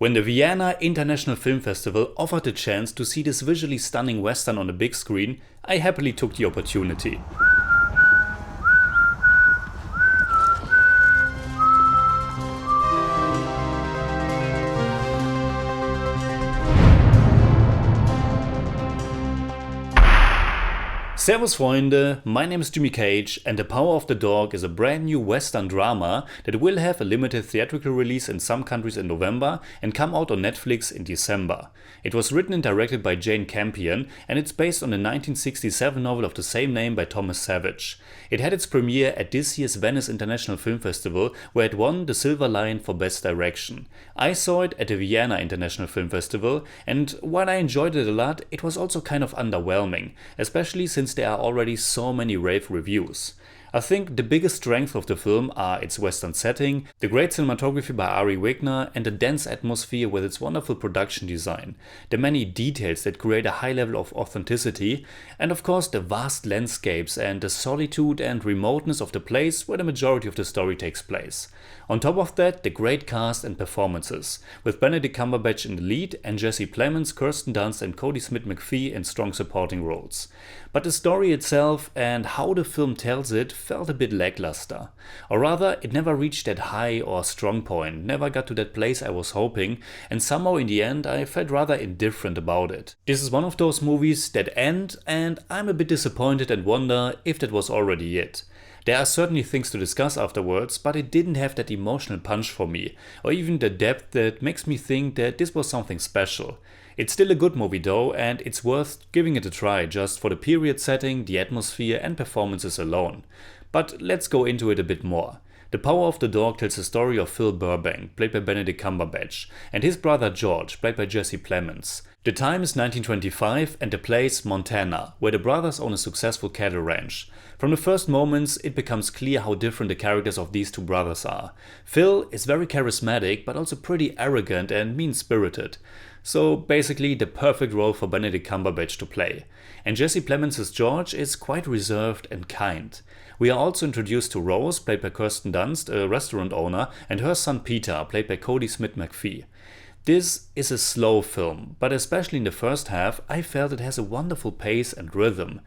When the Vienna International Film Festival offered the chance to see this visually stunning western on a big screen, I happily took the opportunity. Servus Freunde, my name is Jimmy Cage and The Power of the Dog is a brand new western drama that will have a limited theatrical release in some countries in November and come out on Netflix in December. It was written and directed by Jane Campion and it's based on the 1967 novel of the same name by Thomas Savage. It had its premiere at this year's Venice International Film Festival where it won the Silver Lion for Best Direction. I saw it at the Vienna International Film Festival and while I enjoyed it a lot, it was also kind of underwhelming, especially since there are already so many rave reviews. I think the biggest strength of the film are its western setting, the great cinematography by Ari Wegner and the dense atmosphere with its wonderful production design, the many details that create a high level of authenticity, and of course the vast landscapes and the solitude and remoteness of the place where the majority of the story takes place. On top of that, the great cast and performances, with Benedict Cumberbatch in the lead and Jesse Plemons, Kirsten Dunst and Kodi Smit-McPhee in strong supporting roles. But the story itself and how the film tells it felt a bit lackluster. Or rather, it never reached that high or strong point, never got to that place I was hoping, and somehow in the end I felt rather indifferent about it. This is one of those movies that end and I'm a bit disappointed and wonder if that was already it. There are certainly things to discuss afterwards, but it didn't have that emotional punch for me, or even the depth that makes me think that this was something special. It's still a good movie though, and it's worth giving it a try just for the period setting, the atmosphere and performances alone. But let's go into it a bit more. The Power of the Dog tells the story of Phil Burbank, played by Benedict Cumberbatch, and his brother George, played by Jesse Plemons. The time is 1925 and the place Montana, where the brothers own a successful cattle ranch. From the first moments, it becomes clear how different the characters of these two brothers are. Phil is very charismatic, but also pretty arrogant and mean-spirited. So basically the perfect role for Benedict Cumberbatch to play. And Jesse Plemons' George is quite reserved and kind. We are also introduced to Rose, played by Kirsten Dunst, a restaurant owner, and her son Peter, played by Kodi Smit-McPhee. This is a slow film, but especially in the first half, I felt it has a wonderful pace and rhythm.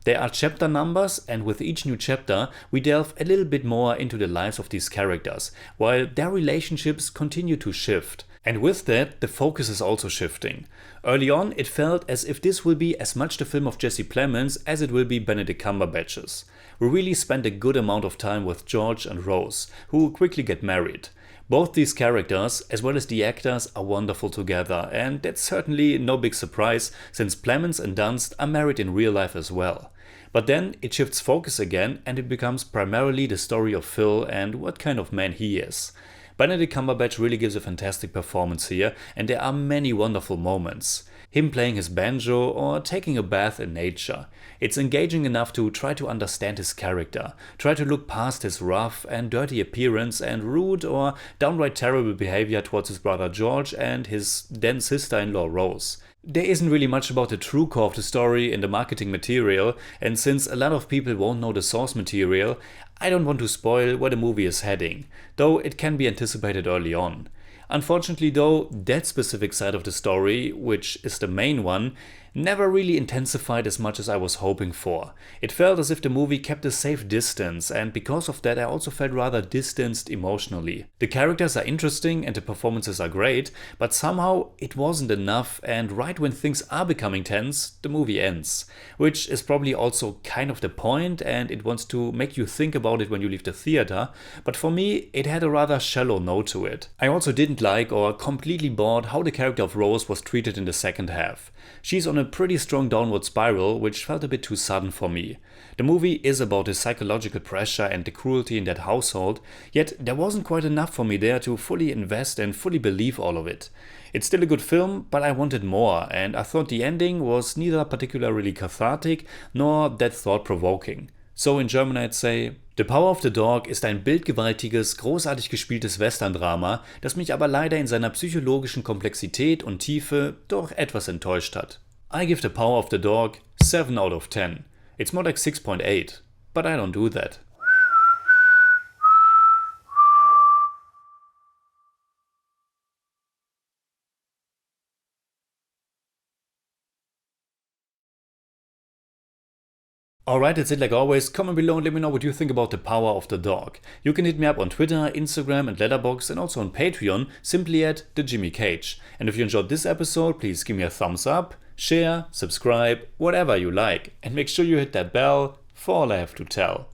There are chapter numbers, and with each new chapter, we delve a little bit more into the lives of these characters, while their relationships continue to shift. And with that, the focus is also shifting. Early on, it felt as if this will be as much the film of Jesse Plemons as it will be Benedict Cumberbatch's. We really spend a good amount of time with George and Rose, who quickly get married. Both these characters, as well as the actors, are wonderful together, and that's certainly no big surprise since Plemons and Dunst are married in real life as well. But then it shifts focus again and it becomes primarily the story of Phil and what kind of man he is. Benedict Cumberbatch really gives a fantastic performance here and there are many wonderful moments. Him playing his banjo or taking a bath in nature. It's engaging enough to try to understand his character, try to look past his rough and dirty appearance and rude or downright terrible behavior towards his brother George and his then sister-in-law Rose. There isn't really much about the true core of the story in the marketing material, and since a lot of people won't know the source material, I don't want to spoil where the movie is heading, though it can be anticipated early on. Unfortunately though, that specific side of the story, which is the main one, never really intensified as much as I was hoping for. It felt as if the movie kept a safe distance, and because of that I also felt rather distanced emotionally. The characters are interesting and the performances are great, but somehow it wasn't enough, and right when things are becoming tense, the movie ends. Which is probably also kind of the point, and it wants to make you think about it when you leave the theater, but for me it had a rather shallow note to it. I also didn't like or completely bought how the character of Rose was treated in the second half. She's on a pretty strong downward spiral, which felt a bit too sudden for me. The movie is about the psychological pressure and the cruelty in that household, yet there wasn't quite enough for me there to fully invest and fully believe all of it. It's still a good film, but I wanted more, and I thought the ending was neither particularly cathartic nor that thought-provoking. So in German I'd say, The Power of the Dog ist ein bildgewaltiges, großartig gespieltes Western-Drama, das mich aber leider in seiner psychologischen Komplexität und Tiefe doch etwas enttäuscht hat. I give The Power of the Dog 7 out of 10. It's more like 6.8, but I don't do that. Alright, that's it like always. Comment below and let me know what you think about the power of the dog. You can hit me up on Twitter, Instagram and Letterboxd, and also on Patreon, simply at The Jimmy Cage. And if you enjoyed this episode, please give me a thumbs up, share, subscribe, whatever you like. And make sure you hit that bell for all I have to tell.